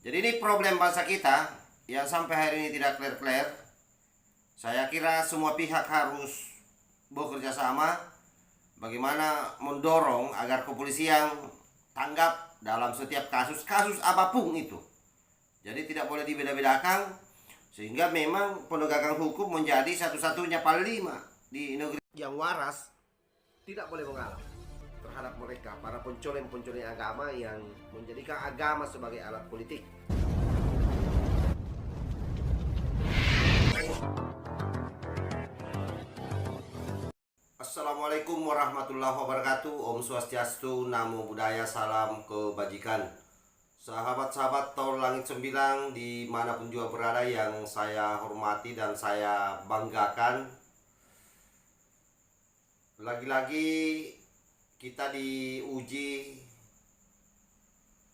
Jadi ini problem bangsa kita yang sampai hari ini tidak clear-clear. Saya kira semua pihak harus bekerja sama bagaimana mendorong agar kepolisian tanggap dalam setiap kasus apapun itu. Jadi tidak boleh dibeda-bedakan sehingga memang penegakan hukum menjadi satu-satunya panglima di negeri yang waras. Tidak boleh mengalah terhadap mereka, para pencoleng-pencoleng agama yang menjadikan agama sebagai alat politik. Assalamualaikum warahmatullahi wabarakatuh. Om Swastiastu, Namo Buddhaya, salam kebajikan. Sahabat-sahabat Tol Langit Sembilang dimanapun juga berada yang saya hormati dan saya banggakan. Lagi-lagi kita diuji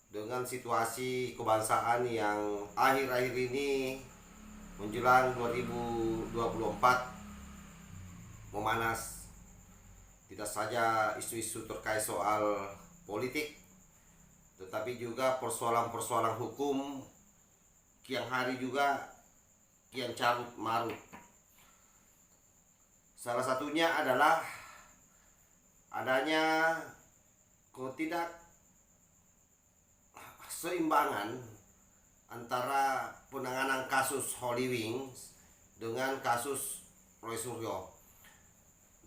dengan situasi kebangsaan yang akhir-akhir ini menjelang 2024 memanas. Tidak saja isu-isu terkait soal politik, tetapi juga persoalan-persoalan hukum kian hari juga kian carut marut. Salah satunya adalah adanya ketidakseimbangan antara penanganan kasus Holy Wings dengan kasus Roy Suryo,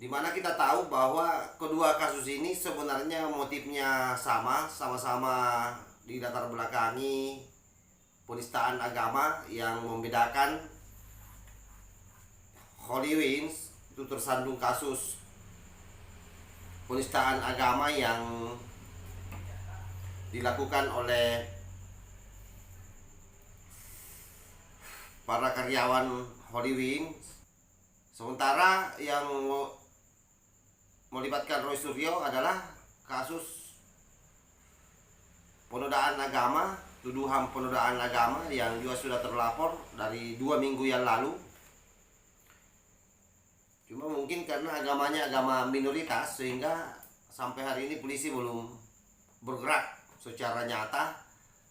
di mana kita tahu bahwa kedua kasus ini sebenarnya motifnya sama-sama dilatar belakangi penistaan agama. Yang membedakan Holy Wings itu tersandung kasus penistaan agama yang dilakukan oleh para karyawan Holy Wings, sementara yang melibatkan Roy Suryo adalah kasus penodaan agama, tuduhan penodaan agama yang juga sudah terlapor dari 2 minggu yang lalu. Cuma mungkin karena agamanya agama minoritas sehingga sampai hari ini polisi belum bergerak secara nyata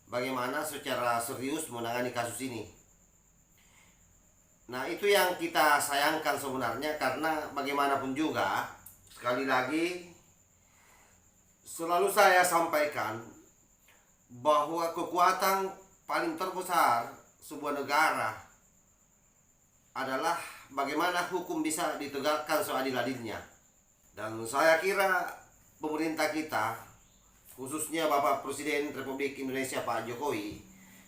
bagaimana secara serius menangani kasus ini. Nah, itu yang kita sayangkan sebenarnya, karena bagaimanapun juga, sekali lagi selalu saya sampaikan bahwa kekuatan paling terbesar sebuah negara adalah bagaimana hukum bisa ditegakkan seadil-adilnya. Dan saya kira pemerintah kita, khususnya Bapak Presiden Republik Indonesia Pak Jokowi,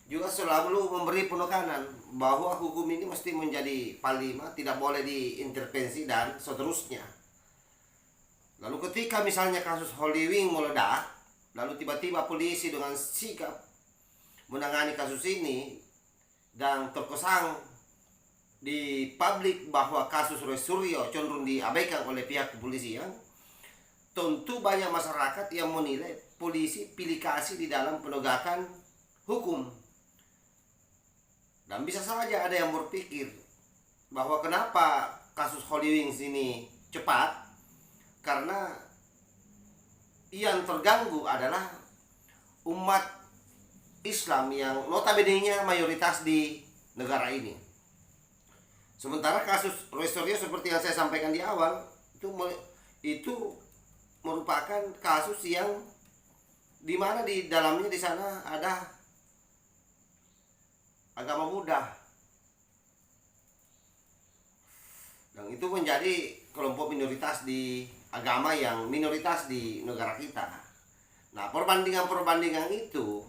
juga selalu memberi penekanan bahwa hukum ini mesti menjadi panglima, tidak boleh diintervensi dan seterusnya. Lalu ketika misalnya kasus Holy Wing meledak, lalu tiba-tiba polisi dengan sikap menangani kasus ini dan terkesan di publik bahwa kasus Roy Suryo cenderung diabaikan oleh pihak kepolisian, tentu banyak masyarakat yang menilai polisi pilih kasih di dalam penegakan hukum. Dan bisa saja ada yang berpikir bahwa kenapa kasus Holy Wings ini cepat, karena yang terganggu adalah umat Islam yang notabene-nya mayoritas di negara ini. Sementara kasus Roy Suryo seperti yang saya sampaikan di awal, itu merupakan kasus yang dimana di dalamnya di sana ada agama Buddha, dan itu menjadi kelompok minoritas di agama yang minoritas di negara kita. Nah, perbandingan itu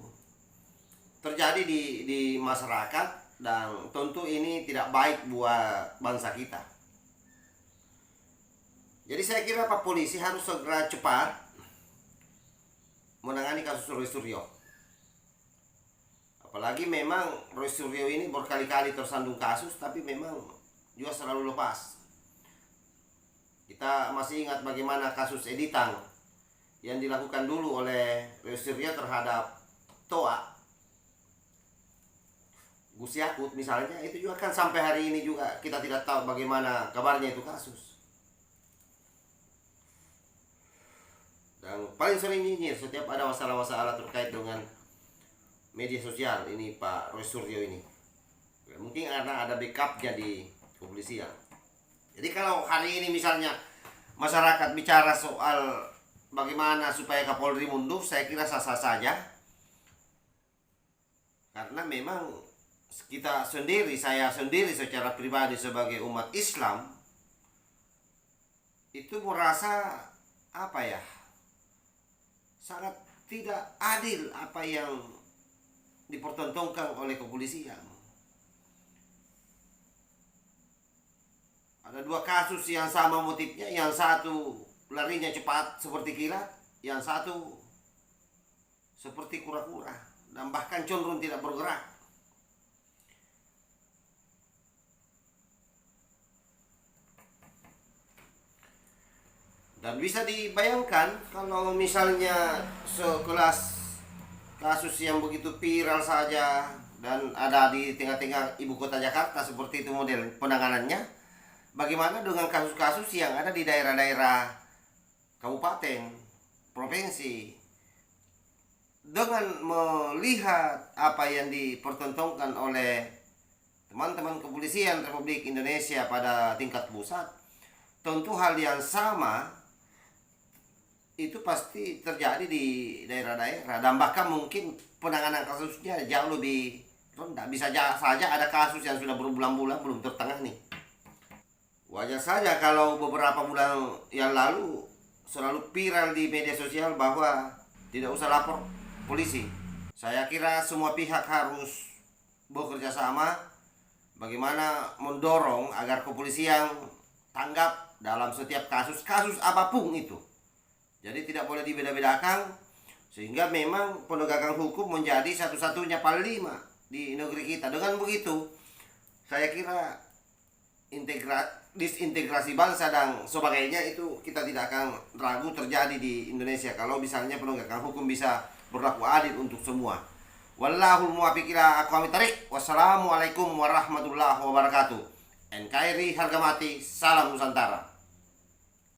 terjadi di masyarakat, dan tentu ini tidak baik buat bangsa kita. Jadi saya kira Pak Polisi harus segera cepat menangani kasus Roy Suryo. Apalagi memang Roy Suryo ini berkali-kali tersandung kasus, tapi memang juga selalu lepas. Kita masih ingat bagaimana kasus editan yang dilakukan dulu oleh Roy Suryo terhadap Toa Gus Yakut misalnya, itu juga kan sampai hari ini juga kita tidak tahu bagaimana kabarnya itu kasus. Dan paling sering nyinyir setiap ada masalah-masalah terkait dengan media sosial ini Pak Roy Suryo ini. Mungkin karena ada backup jadi kepolisian. Jadi kalau hari ini misalnya masyarakat bicara soal bagaimana supaya Kapolri mundur, saya kira sah-sah saja. Karena memang kita sendiri, saya sendiri secara pribadi sebagai umat Islam itu merasa apa ya, sangat tidak adil apa yang dipertontonkan oleh kepolisian. Ada dua kasus yang sama motifnya, yang satu larinya cepat seperti kilat, yang satu seperti kura-kura dan bahkan cenderung tidak bergerak. Dan bisa dibayangkan kalau misalnya sekelas kasus yang begitu viral saja dan ada di tengah-tengah ibu kota Jakarta seperti itu model penanganannya, bagaimana dengan kasus-kasus yang ada di daerah-daerah kabupaten, provinsi? Dengan melihat apa yang dipertontonkan oleh teman-teman kepolisian Republik Indonesia pada tingkat pusat, tentu hal yang sama itu pasti terjadi di daerah-daerah, dan bahkan mungkin penanganan kasusnya jauh lebih rendah. Bisa saja ada kasus yang sudah berbulan-bulan belum tertangani. Wajar saja kalau beberapa bulan yang lalu selalu viral di media sosial bahwa tidak usah lapor polisi. Saya kira semua pihak harus bekerja sama bagaimana mendorong agar kepolisian tanggap dalam setiap kasus apapun itu. Jadi tidak boleh dibeda-bedakan, sehingga memang penegakan hukum menjadi satu-satunya panglima di negeri kita. Dengan begitu, saya kira disintegrasi bangsa dan sebagainya itu kita tidak akan ragu terjadi di Indonesia kalau misalnya penegakan hukum bisa berlaku adil untuk semua. Wallahul muwaffiq ila aqwamit thariq. Wassalamualaikum warahmatullahi wabarakatuh. NKRI harga mati, salam Nusantara.